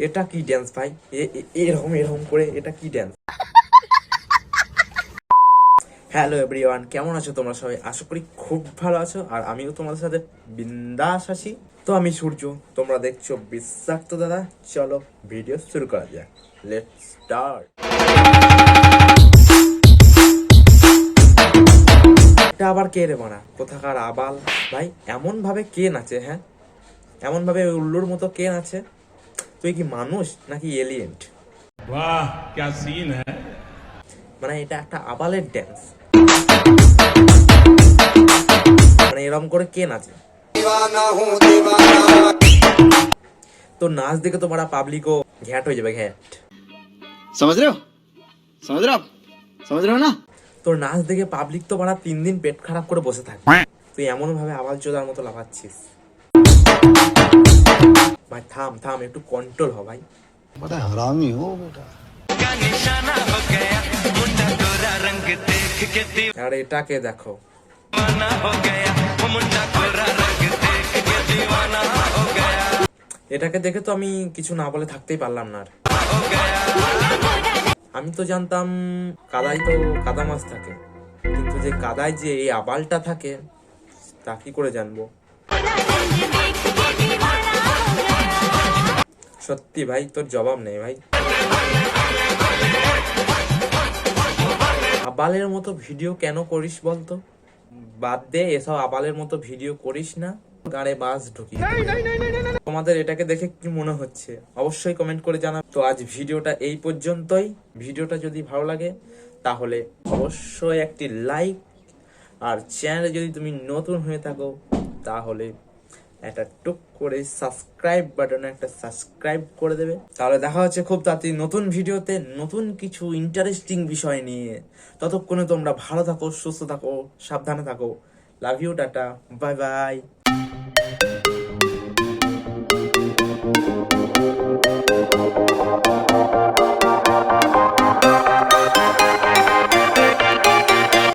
এটা কি ড্যান্স ভাই? এরকম এরকম করে এটা কি ড্যান্স? হ্যালো এভরিওয়ান, কেমন আছো তোমরা সবাই? আশা করি খুব ভালো আছো, আর আমিও তোমাদের সাথে বিন্দাস আছি। তো আমি সূর্য, তোমরা দেখছো বিশ্বাক্ত দাদা। চলো ভিডিও শুরু করা যাক, লেটস স্টার্ট। এটা আবার কে রে বানা? কোথাকার আবাল ভাই? এমন ভাবে কে নাচে? হ্যাঁ, এমন ভাবে উল্লুর মতো কে নাচে? তুই কি মানুষ নাকি এলিয়েন্ট? वाह क्या सीन है। মানে এটা একটা আবালের ড্যান্স। মানে এরকম করে কে নাচে? তো নাচ দেখে তো বড় পাবলিকও ঘ্যাট হয়ে যাবে, ঘ্যাট। समझ रहे हो समझ रहे हो आप समझ रहे हो ना। তোর নাচ দেখে পাবলিক তো বড় 3 দিন পেট খারাপ করে বসে থাকে। তুই এমন ভাবে আবাল চোদার মতো লাফাচ্ছিস। ভাই থাম থাম, একটু কন্ট্রোল হ ভাই। बड़ा हरामी हो बेटा। আর এটাকে দেখো, এটাকে দেখে তো আমি কিছু না বলে থাকতেই পারলাম না আর। আমি তো জানতাম কাদায় তো কাদা মাছ থাকে, কিন্তু যে কাদায় যে এই আবালটা থাকে তা কি করে জানবো? সত্যি ভাই, তোর জবাব নেই ভাই। আবালের মতো ভিডিও কেন করিস বলতো? বাদ দে এসব, আবালের মতো ভিডিও করিস না, গাড়ে বাস ঢুকি। তোমাদের এটাকে দেখে কি মনে হচ্ছে অবশ্যই কমেন্ট করে জানাও। তো আজ ভিডিওটা এই পর্যন্তই। ভিডিওটা যদি ভালো লাগে তাহলে অবশ্যই একটি লাইক, আর চ্যানেলে যদি তুমি নতুন হয়ে থাকো তাহলে একটা টুক করে সাবস্ক্রাইব বাটনে একটা সাবস্ক্রাইব করে দেবে। তাহলে দেখা হচ্ছে খুব তাড়াতাড়ি নতুন ভিডিওতে, নতুন কিছু ইন্টারেস্টিং বিষয় নিয়ে। ততক্ষণে তোমরা ভালো থাকো, সুস্থ থাকো, সাবধানে থাকো। Love you, tata, bye by.